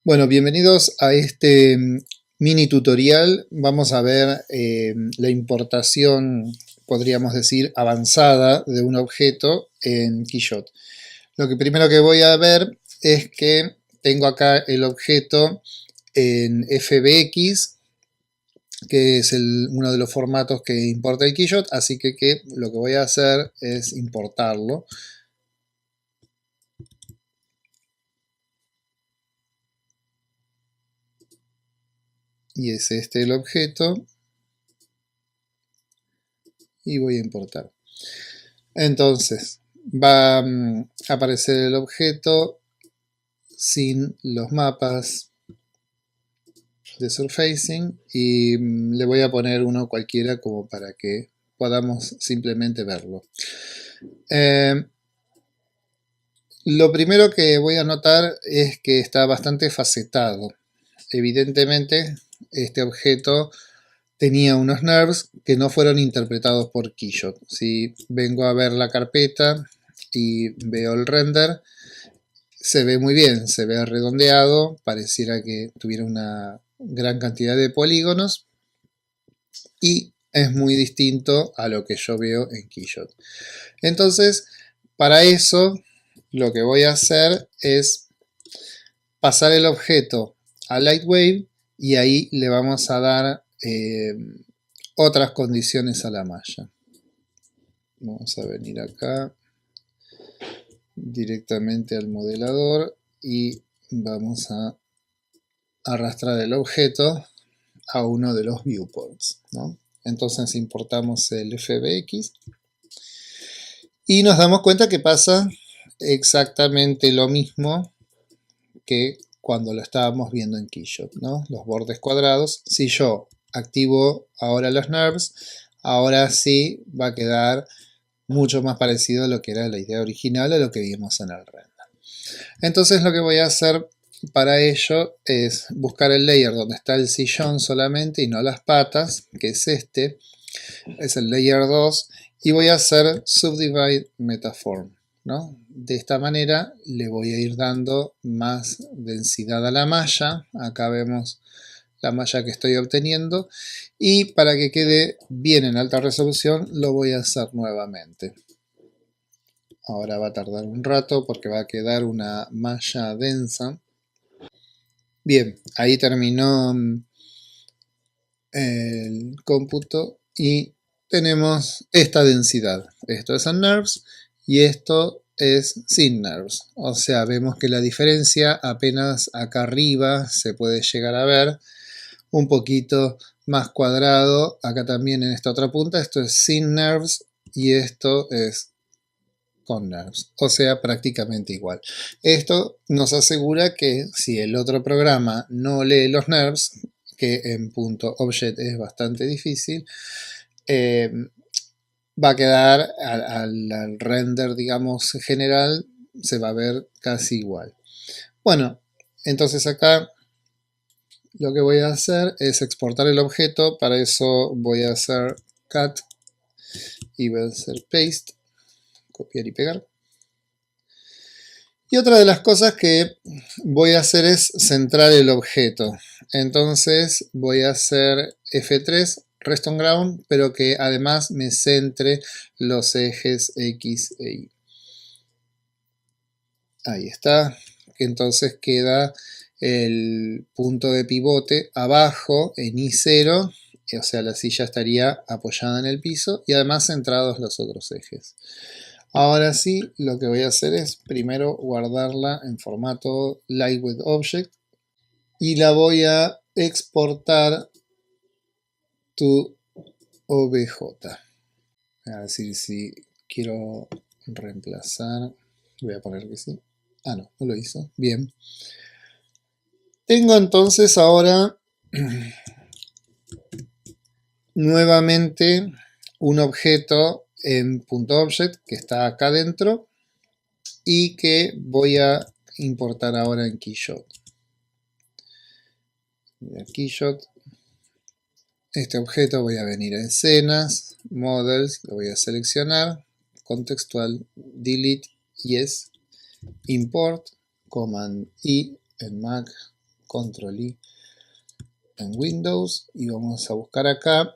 Bueno, bienvenidos a este mini tutorial. Vamos a ver la importación, podríamos decir, avanzada de un objeto en Quixote. Lo que primero que voy a ver es que tengo acá el objeto en FBX, que es uno de los formatos que importa el Quixote, así que lo que voy a hacer es importarlo. Y es este el objeto. Y voy a importar. Entonces, va a aparecer el objeto sin los mapas de surfacing y le voy a poner uno cualquiera como para que podamos simplemente verlo. Lo primero que voy a notar es que está bastante facetado. Evidentemente, este objeto tenía unos NURBS que no fueron interpretados por Quixote. Si vengo a ver la carpeta y veo el render, se ve muy bien, se ve redondeado, pareciera que tuviera una gran cantidad de polígonos y es muy distinto a lo que yo veo en Quixote. Entonces, para eso, lo que voy a hacer es pasar el objeto a Lightwave y ahí le vamos a dar otras condiciones a la malla. Vamos a venir acá directamente al modelador y vamos a arrastrar el objeto a uno de los viewports, ¿no? Entonces importamos el FBX y nos damos cuenta que pasa exactamente lo mismo que cuando lo estábamos viendo en Quixote, ¿no? Los bordes cuadrados. Si yo activo ahora los NURBS, ahora sí va a quedar mucho más parecido a lo que era la idea original, a lo que vimos en el render. Entonces lo que voy a hacer para ello es buscar el layer donde está el sillón solamente y no las patas, que es este, es el layer 2, y voy a hacer subdivide metaform, ¿no? De esta manera le voy a ir dando más densidad a la malla. Acá vemos la malla que estoy obteniendo y para que quede bien en alta resolución lo voy a hacer nuevamente. Ahora va a tardar un rato porque va a quedar una malla densa. Bien, ahí terminó el cómputo y tenemos esta densidad. Esto es en NURBS y esto es sin NURBS. O sea, vemos que la diferencia apenas acá arriba se puede llegar a ver. Un poquito más cuadrado acá también en esta otra punta. Esto es sin NURBS y esto es con NURBS, o sea, prácticamente igual. Esto nos asegura que si el otro programa no lee los NURBS, que en .objet es bastante difícil, va a quedar al render, digamos, general, se va a ver casi igual. Bueno, entonces acá lo que voy a hacer es exportar el objeto. Para eso voy a hacer cut y voy a hacer paste, copiar y pegar. Y otra de las cosas que voy a hacer es centrar el objeto. Entonces voy a hacer F3, Rest on Ground, pero que además me centre los ejes X e Y. Ahí está. Entonces queda el punto de pivote abajo en I0, o sea, la silla estaría apoyada en el piso y además centrados los otros ejes. Ahora sí, lo que voy a hacer es primero guardarla en formato Lightweight Object y la voy a exportar to OBJ. A decir si quiero reemplazar, voy a poner que sí. Ah, no, no lo hizo. Bien. Tengo entonces ahora nuevamente un objeto en .object que está acá dentro y que voy a importar ahora en Quixote. Quixote. Este objeto voy a venir a escenas, models, lo voy a seleccionar, contextual, delete, yes, import, command I en Mac Control I en Windows y vamos a buscar acá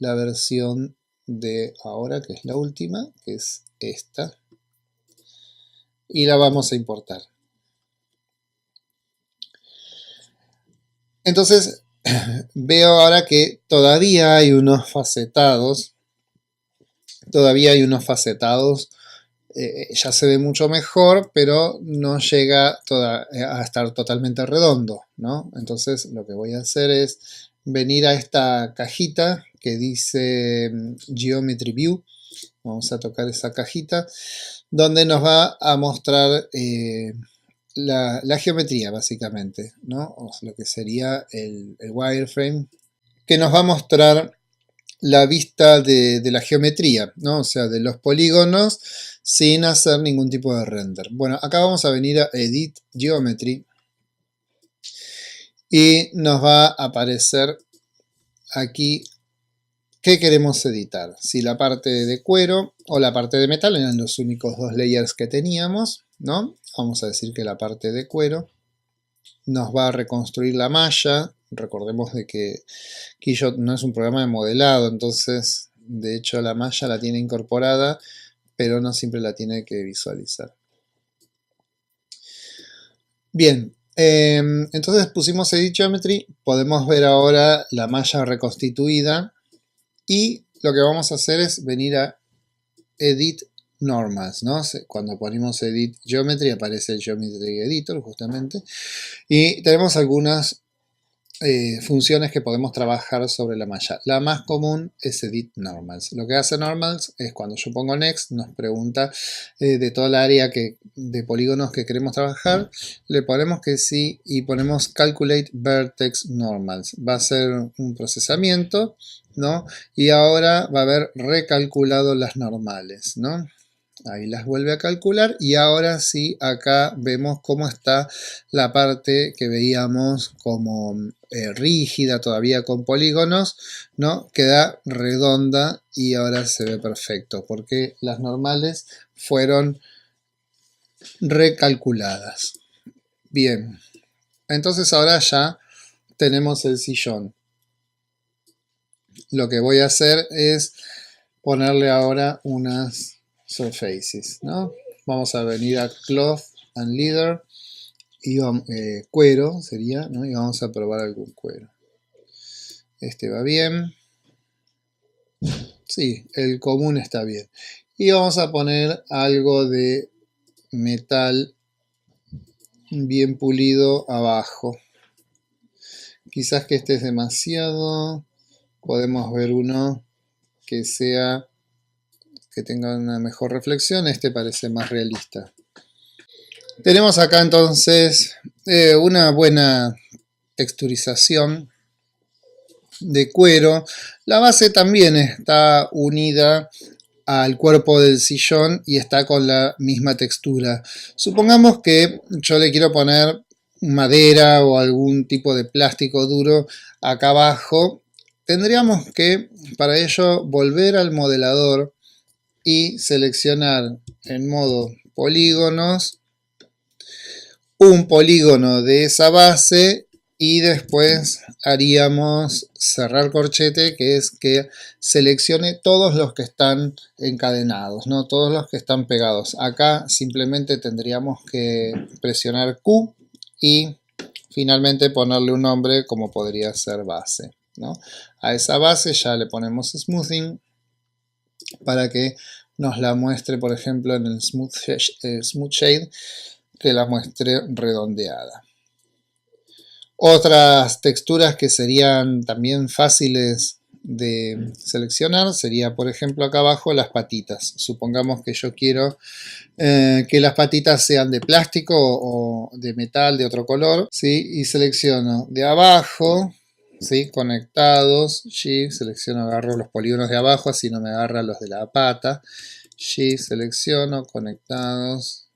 la versión de ahora, que es la última, que es esta, y la vamos a importar. Entonces veo ahora que todavía hay unos facetados, ya se ve mucho mejor, pero no llega a estar totalmente redondo, ¿no? Entonces lo que voy a hacer es venir a esta cajita que dice Geometry View. Vamos a tocar esa cajita donde nos va a mostrar la geometría básicamente, ¿no? O sea, lo que sería el wireframe, que nos va a mostrar la vista de la geometría, ¿no? O sea, de los polígonos sin hacer ningún tipo de render. Bueno, acá vamos a venir a Edit Geometry y nos va a aparecer aquí qué queremos editar. Si la parte de cuero o la parte de metal eran los únicos dos layers que teníamos, ¿no? Vamos a decir que la parte de cuero nos va a reconstruir la malla. Recordemos de que Keyshot no es un programa de modelado, entonces de hecho la malla la tiene incorporada, pero no siempre la tiene que visualizar. Bien, entonces pusimos Edit Geometry, podemos ver ahora la malla reconstituida y lo que vamos a hacer es venir a Edit Normals, ¿no? Cuando ponemos Edit Geometry aparece el Geometry Editor justamente y tenemos algunas funciones que podemos trabajar sobre la malla. La más común es Edit Normals. Lo que hace Normals es cuando yo pongo Next, nos pregunta de toda la área de polígonos que queremos trabajar, le ponemos que sí y ponemos Calculate Vertex Normals. Va a ser un procesamiento, ¿no? Y ahora va a haber recalculado las normales, ¿no? Ahí las vuelve a calcular y ahora sí acá vemos cómo está la parte que veíamos como rígida todavía con polígonos, ¿no? Queda redonda y ahora se ve perfecto porque las normales fueron recalculadas. Bien, entonces ahora ya tenemos el sillón. Lo que voy a hacer es ponerle ahora unas surfaces, ¿no? Vamos a venir a Cloth and Leather y cuero sería, ¿no? Y vamos a probar algún cuero. Este va bien. Sí, el común está bien. Y vamos a poner algo de metal bien pulido abajo. Quizás que este es demasiado. Podemos ver uno que tenga una mejor reflexión. Este parece más realista. Tenemos acá entonces una buena texturización de cuero. La base también está unida al cuerpo del sillón y está con la misma textura. Supongamos que yo le quiero poner madera o algún tipo de plástico duro acá abajo. Tendríamos que para ello volver al modelador y seleccionar en modo polígonos un polígono de esa base y después haríamos cerrar corchete, que es que seleccione todos los que están encadenados, no todos los que están pegados. Acá simplemente tendríamos que presionar Q y finalmente ponerle un nombre como podría ser base, ¿no? A esa base ya le ponemos smoothing para que nos la muestre, por ejemplo, en el Smooth Shade, que la muestre redondeada. Otras texturas que serían también fáciles de seleccionar sería, por ejemplo, acá abajo las patitas. Supongamos que yo quiero que las patitas sean de plástico o de metal de otro color, ¿sí? Y selecciono de abajo, ¿sí? Conectados, Shift, selecciono, agarro los polígonos de abajo, así no me agarra los de la pata. Shift, selecciono, conectados,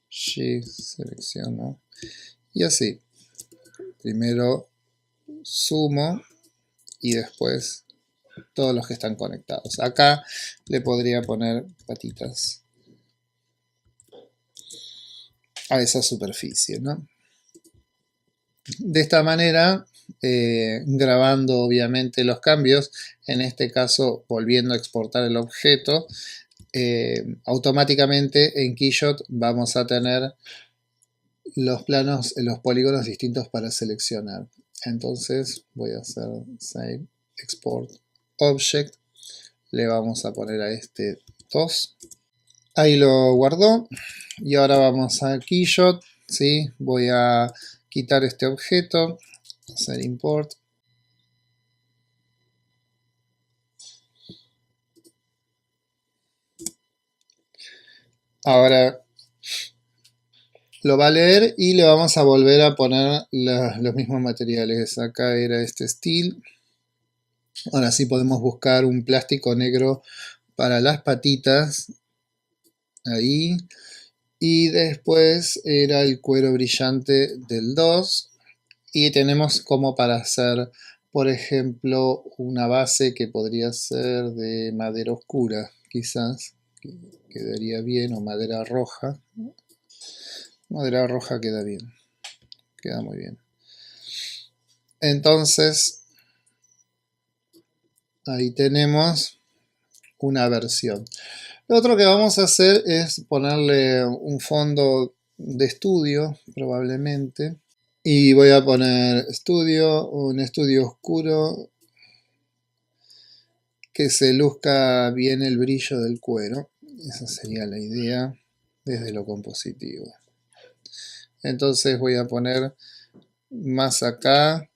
Shift, selecciono y así. Primero sumo y después todos los que están conectados. Acá le podría poner patitas a esa superficie, ¿no? De esta manera, grabando obviamente los cambios, en este caso volviendo a exportar el objeto, automáticamente en Keyshot vamos a tener los planos, los polígonos distintos para seleccionar. Entonces voy a hacer Save Export Object, le vamos a poner a este 2. Ahí lo guardó y ahora vamos a Keyshot, ¿sí? Voy a quitar este objeto, hacer import. Ahora lo va a leer y le vamos a volver a poner los mismos materiales. Acá era este steel. Ahora sí podemos buscar un plástico negro para las patitas. Ahí. Y después era el cuero brillante del 2. Y tenemos como para hacer, por ejemplo, una base que podría ser de madera oscura, quizás. Quedaría bien, o madera roja. Madera roja queda bien. Queda muy bien. Entonces, ahí tenemos una versión. Lo otro que vamos a hacer es ponerle un fondo de estudio, probablemente. Y voy a poner estudio, un estudio oscuro, que se luzca bien el brillo del cuero. Esa sería la idea desde lo compositivo. Entonces voy a poner más acá.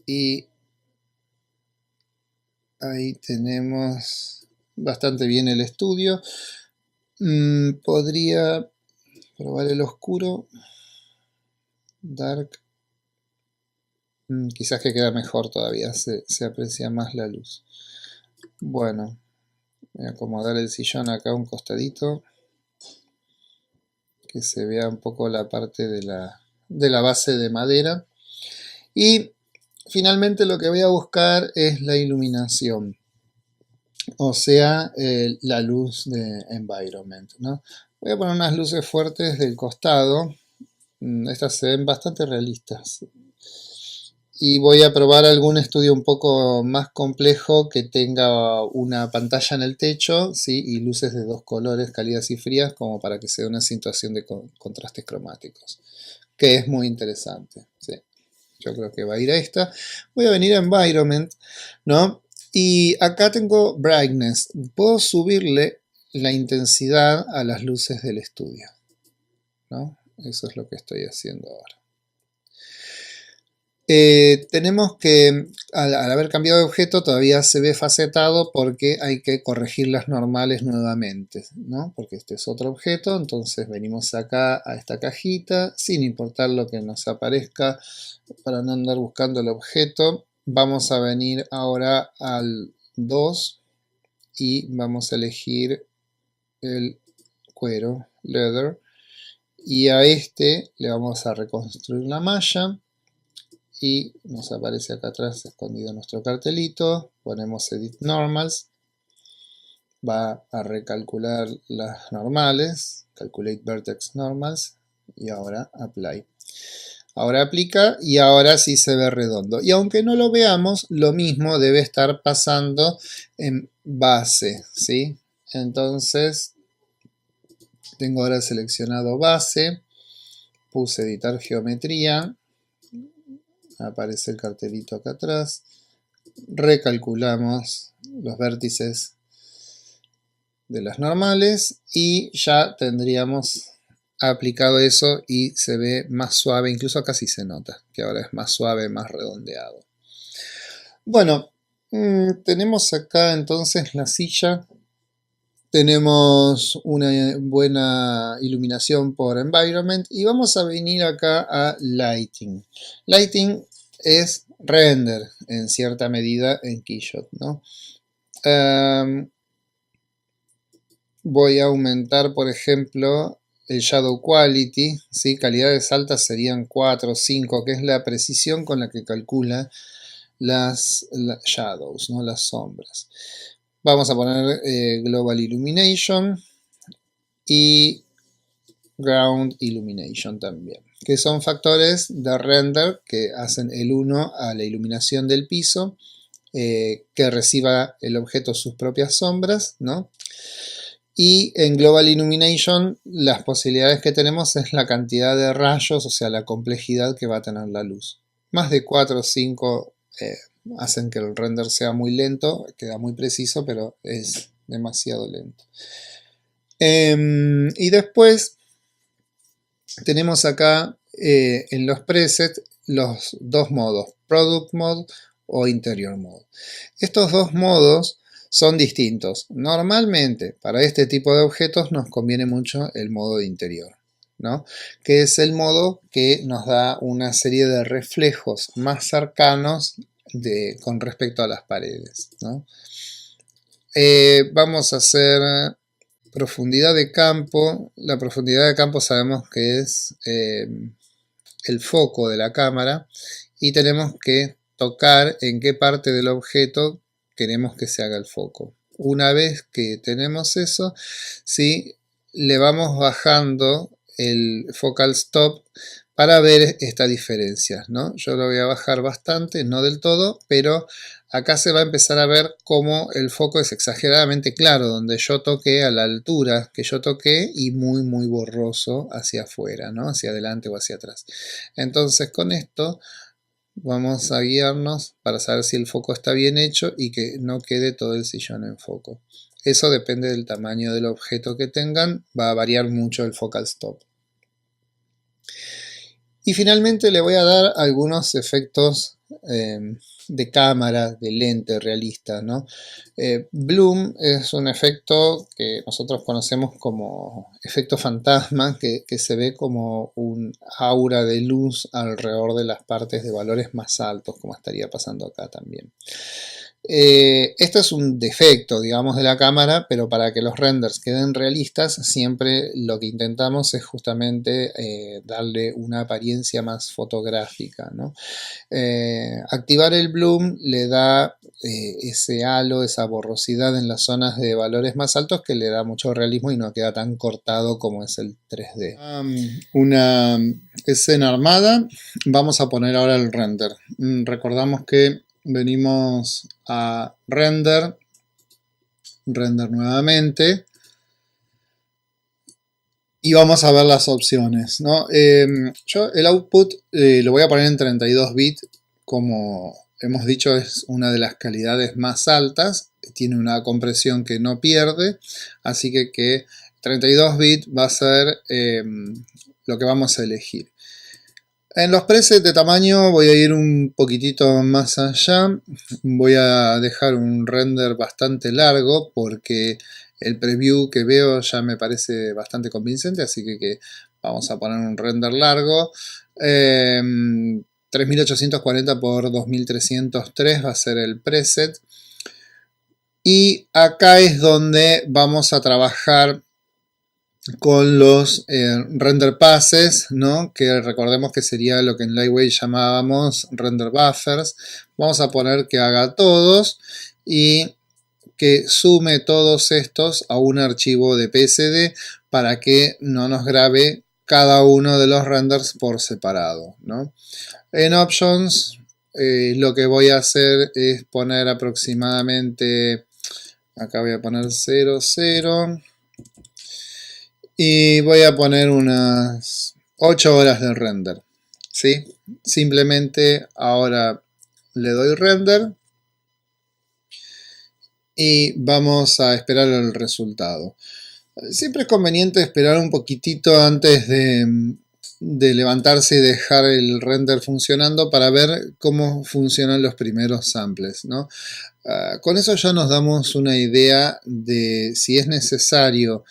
Y ahí tenemos bastante bien el estudio. Podría probar el oscuro. Dark. Quizás que queda mejor todavía. Se aprecia más la luz. Bueno. Voy a acomodar el sillón acá a un costadito. Que se vea un poco la parte de la base de madera. Y finalmente lo que voy a buscar es la iluminación. O sea, la luz de environment, ¿no? Voy a poner unas luces fuertes del costado. Estas se ven bastante realistas. Y voy a probar algún estudio un poco más complejo que tenga una pantalla en el techo, ¿sí? Y luces de dos colores, cálidas y frías, como para que se dé una situación de contrastes cromáticos. Que es muy interesante, ¿sí? Yo creo que va a ir a esta. Voy a venir a Environment, ¿no? Y acá tengo Brightness. Puedo subirle la intensidad a las luces del estudio, ¿no? Eso es lo que estoy haciendo ahora. Tenemos que, al haber cambiado de objeto, todavía se ve facetado porque hay que corregir las normales nuevamente, ¿no? Porque este es otro objeto, entonces venimos acá a esta cajita, sin importar lo que nos aparezca, para no andar buscando el objeto. Vamos a venir ahora al 2 y vamos a elegir el cuero, leather, y a este le vamos a reconstruir la malla. Y nos aparece acá atrás escondido nuestro cartelito, ponemos Edit Normals, va a recalcular las normales, Calculate Vertex Normals, y ahora Apply. Ahora aplica y ahora sí se ve redondo. Y aunque no lo veamos, lo mismo debe estar pasando en base, ¿sí? Entonces, tengo ahora seleccionado base, puse editar geometría, aparece el cartelito acá atrás, recalculamos los vértices de las normales y ya tendríamos aplicado eso y se ve más suave, incluso acá sí se nota que ahora es más suave, más redondeado. Bueno, tenemos acá entonces la silla, tenemos una buena iluminación por environment y vamos a venir acá a lighting. Lighting es render en cierta medida en Keyshot, ¿no? Voy a aumentar, por ejemplo, el Shadow Quality, ¿sí? Calidades altas serían 4 o 5, que es la precisión con la que calcula las shadows, ¿no? Las sombras. Vamos a poner Global Illumination y Ground Illumination también, que son factores de render que hacen el 1 a la iluminación del piso, que reciba el objeto sus propias sombras, ¿no? Y en Global Illumination las posibilidades que tenemos es la cantidad de rayos, o sea, la complejidad que va a tener la luz. Más de 4 o 5 hacen que el render sea muy lento, queda muy preciso, pero es demasiado lento. Y después tenemos acá en los presets los dos modos, Product Mode o Interior Mode. Estos dos modos son distintos. Normalmente para este tipo de objetos nos conviene mucho el modo de interior, ¿no? Que es el modo que nos da una serie de reflejos más cercanos con respecto a las paredes, ¿no? Vamos a hacer profundidad de campo. La profundidad de campo sabemos que es el foco de la cámara y tenemos que tocar en qué parte del objeto queremos que se haga el foco. Una vez que tenemos eso, ¿sí?, le vamos bajando el focal stop para ver esta diferencia, ¿no? Yo lo voy a bajar bastante, no del todo, pero acá se va a empezar a ver cómo el foco es exageradamente claro, donde yo toqué a la altura que yo toqué y muy muy borroso hacia afuera, ¿no? Hacia adelante o hacia atrás. Entonces con esto vamos a guiarnos para saber si el foco está bien hecho y que no quede todo el sillón en foco. Eso depende del tamaño del objeto que tengan, va a variar mucho el focal stop. Y finalmente le voy a dar algunos efectos de cámara, de lente realista, ¿no? Bloom es un efecto que nosotros conocemos como efecto fantasma, que se ve como un aura de luz alrededor de las partes de valores más altos, como estaría pasando acá también. Esto es un defecto, digamos, de la cámara, pero para que los renders queden realistas, siempre lo que intentamos es justamente darle una apariencia más fotográfica, ¿no? Activar el bloom le da ese halo, esa borrosidad en las zonas de valores más altos que le da mucho realismo y no queda tan cortado como es el 3D. Una escena armada, vamos a poner ahora el render. Recordamos que venimos a render nuevamente y vamos a ver las opciones, ¿no? Yo el output lo voy a poner en 32 bits, como hemos dicho es una de las calidades más altas, tiene una compresión que no pierde, así que 32 bits va a ser lo que vamos a elegir. En los presets de tamaño voy a ir un poquitito más allá, voy a dejar un render bastante largo porque el preview que veo ya me parece bastante convincente, así que vamos a poner un render largo. 3840 x 2303 va a ser el preset. Y acá es donde vamos a trabajar con los render passes, ¿no? Que recordemos que sería lo que en Lightweight llamábamos render buffers. Vamos a poner que haga todos y que sume todos estos a un archivo de PSD para que no nos grabe cada uno de los renders por separado, ¿no? En Options lo que voy a hacer es poner aproximadamente, acá voy a poner 0, 0. Y voy a poner unas 8 horas de render, ¿sí? Simplemente ahora le doy render y vamos a esperar el resultado. Siempre es conveniente esperar un poquitito antes de levantarse y dejar el render funcionando para ver cómo funcionan los primeros samples, ¿no? Con eso ya nos damos una idea de si es necesario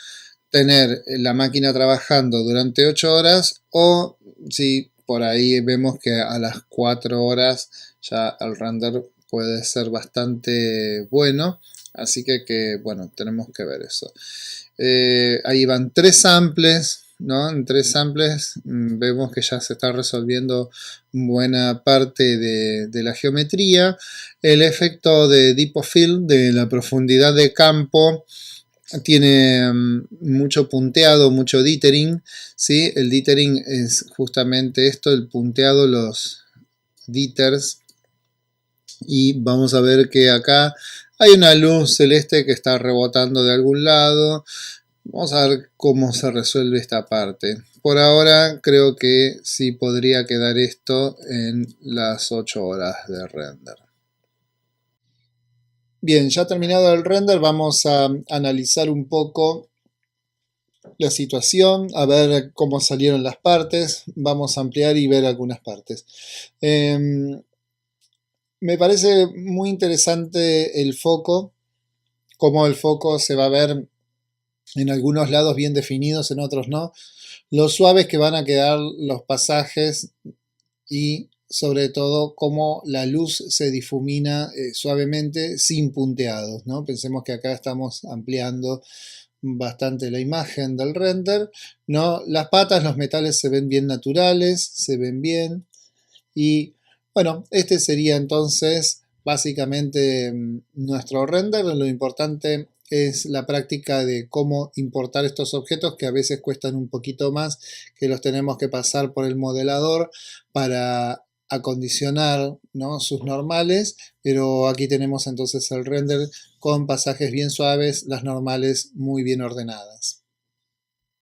tener la máquina trabajando durante 8 horas o si por ahí vemos que a las 4 horas ya el render puede ser bastante bueno, así que bueno, tenemos que ver eso. Ahí van 3 samples, ¿no? En 3 samples vemos que ya se está resolviendo buena parte de la geometría. El efecto de Deep of Field, de la profundidad de campo, tiene mucho punteado, mucho dithering, ¿sí? El dithering es justamente esto, el punteado, los dithers. Y vamos a ver que acá hay una luz celeste que está rebotando de algún lado. Vamos a ver cómo se resuelve esta parte. Por ahora creo que sí podría quedar esto en las 8 horas de render. Bien, ya terminado el render, vamos a analizar un poco la situación, a ver cómo salieron las partes. Vamos a ampliar y ver algunas partes. Me parece muy interesante el foco, cómo el foco se va a ver en algunos lados bien definidos, en otros no. Lo suaves que van a quedar los pasajes y sobre todo cómo la luz se difumina suavemente sin punteados, ¿no? Pensemos que acá estamos ampliando bastante la imagen del render, ¿no? Las patas, los metales se ven bien naturales, se ven bien y bueno, este sería entonces básicamente nuestro render. Lo importante es la práctica de cómo importar estos objetos que a veces cuestan un poquito más, que los tenemos que pasar por el modelador para acondicionar, ¿no?, sus normales, pero aquí tenemos entonces el render con pasajes bien suaves, las normales muy bien ordenadas.